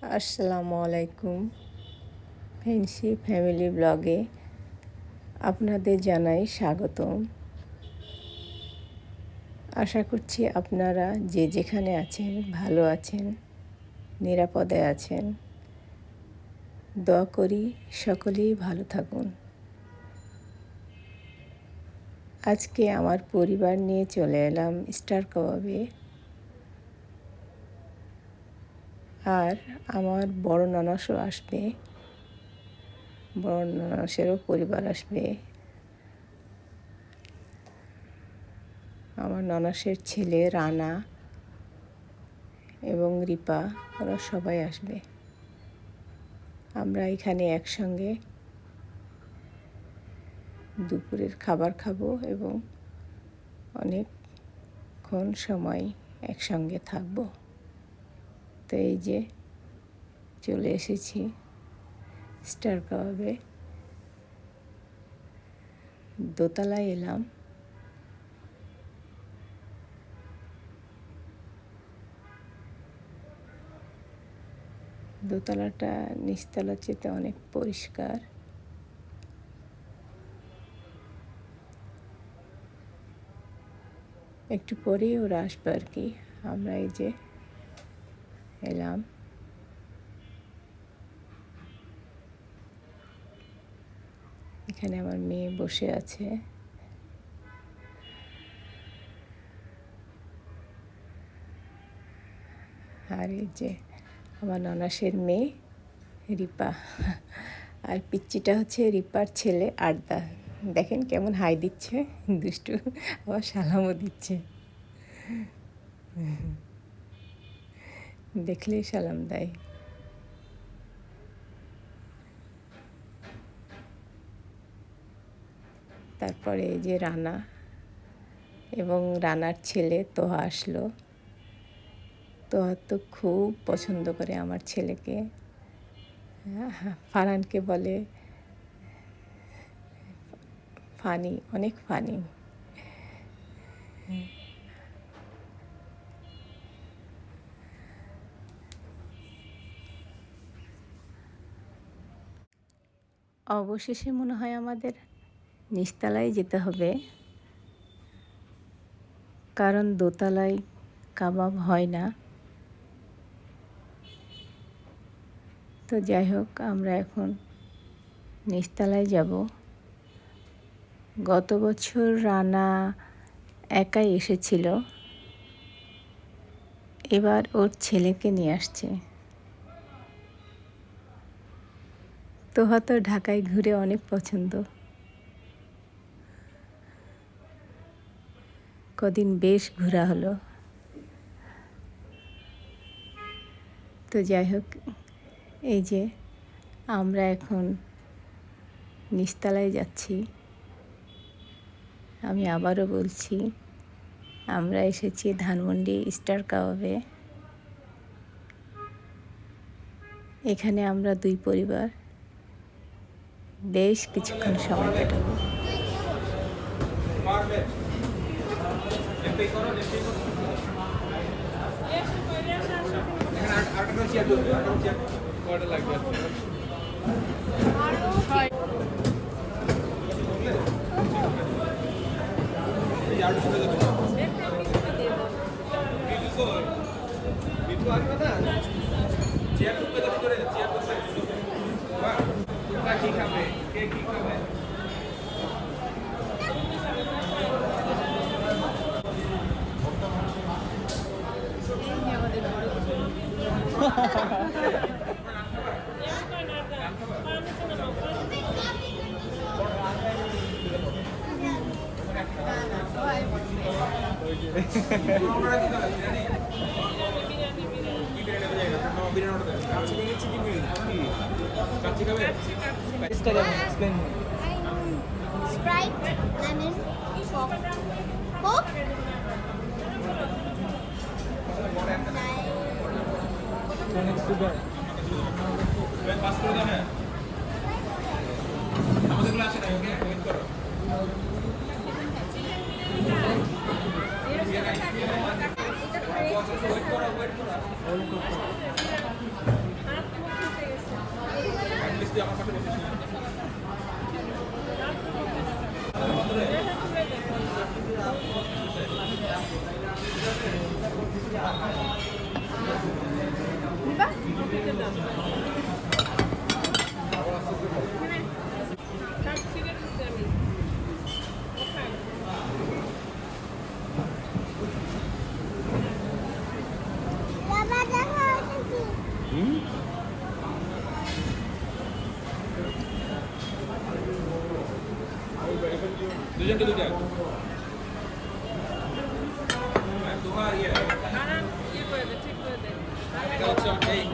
আসসালামু আলাইকুম। Fancy family ব্লগে আপনাদের জানাই স্বাগতম। আশা করছি আপনারা যে যেখানে আছেন ভালো আছেন, নিরাপদে আছেন। দোয়া করি সকলেই ভালো থাকুন। আজকে আমার পরিবার নিয়ে চলে এলাম স্টার কাবাবে। আর আমার বড় ননসও আসবে, বড় ননসেরও পরিবার আসবে। আমার ননসের ছেলে রানা এবং রিপা, ওরা সবাই আসবে। আমরা এখানে একসঙ্গে দুপুরের খাবার খাবো এবং অনেকক্ষণ সময় একসঙ্গে থাকবো। তো এই যে চলে এসেছি স্টার কাবাবে। দোতলায় এলাম। দোতলাটা নিচতলার চেয়ে অনেক পরিষ্কার। একটু পরেই ওরা আসবে আর কি। আমরা এই যে এলাম। এখানে আমার মেয়ে বসে আছে। আর এই যে আমার ননাসের মেয়ে রিপা, আর পিচ্চিটা হচ্ছে রিপার ছেলে আরদা। দেখেন কেমন হাই দিচ্ছে, দুষ্টু, আবার সালামও দিচ্ছে, দেখলেই সালাম দেয়। তারপরে এই যে রানা এবং রানার ছেলে তোহা আসলো। তোহা তো খুব পছন্দ করে আমার ছেলেকে, ফারহানকে বলে ফানি, অনেক ফানি। অবশেষে মনে হয় আমাদের নিচতলায় যেতে হবে, কারণ দোতলায় কাবাব হয় না। তো যাই হোক, আমরা এখন নিচতলায় যাব। গত বছর রানা একাই এসেছিল, এবার ওর ছেলেকে নিয়ে আসছে। তোহা তো ঢাকায় ঘুরে অনেক পছন্দ। কদিন বেশ ঘোরা হলো। তো যাই হোক, এই যে আমরা এখন নিচতলায় যাচ্ছি। আমি আবারও বলছি, আমরা এসেছি ধানমন্ডি স্টার কাবাবে। এখানে আমরা দুই পরিবার বেশ কিছুক্ষণ সময় কাটাবো। Sprite, lemon, Coke. বাবা দেখো এটা কি? দুজনকে দুইটা তোমার ইয়ে এটা হচ্ছে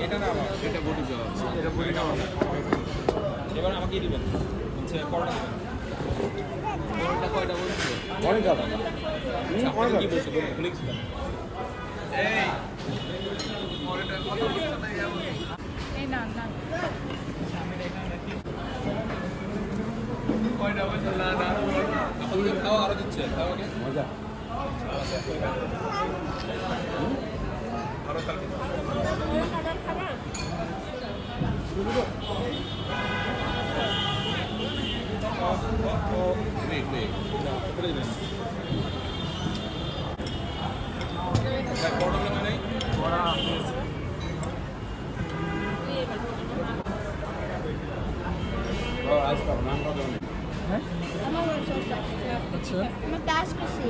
এটা না আমার এটা বডি দেওয়া এটা বডি না আমার এবার আমাকে দিবেন হচ্ছে পরোটা দিবেন পরোটা কয়টা বলছো অনেক দাদা অনেক কি বলছো ভুলে গেছিলাম এই পরোটা কত বলছো না এই না না কয়টা বলছো না না আপনাদের খাওয়া আরো দিচ্ছে খাওয়াকে মজা আরো কালকে আমার দাস করছি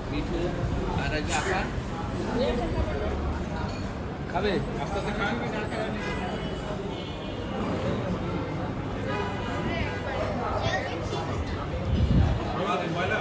মিঠু আর আগে আপা খাবে আস্তে আস্তে খান ময়লা ময়লা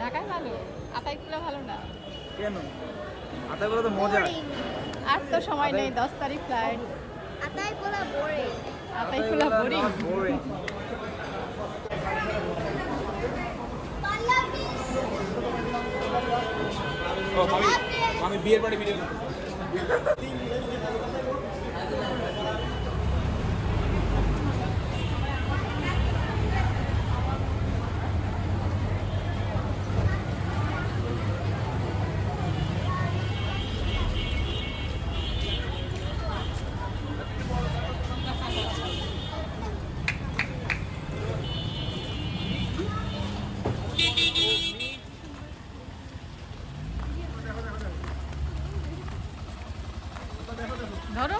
ঢাকায় ভালো আতাইকুলা ভালো না কেন আতাগুলো তো মজা আর তো সময় নেই 10 তারিখ ফ্লাইট আতাই কোলা বোরিং আতাইকুলা বোরিং বোরিং ও মামি মামি বিয়ের বাড়ি ভিডিও ধরো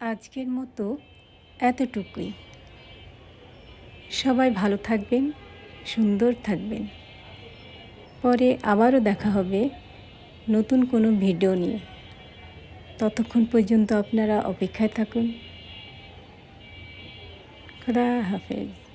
আজকের মতো এতটুকুই। সবাই ভালো থাকবেন, সুন্দর থাকবেন। পরে আবারও দেখা হবে নতুন কোনো ভিডিও নিয়ে। ততক্ষণ পর্যন্ত আপনারা অপেক্ষায় থাকুন। খোদা হাফেজ।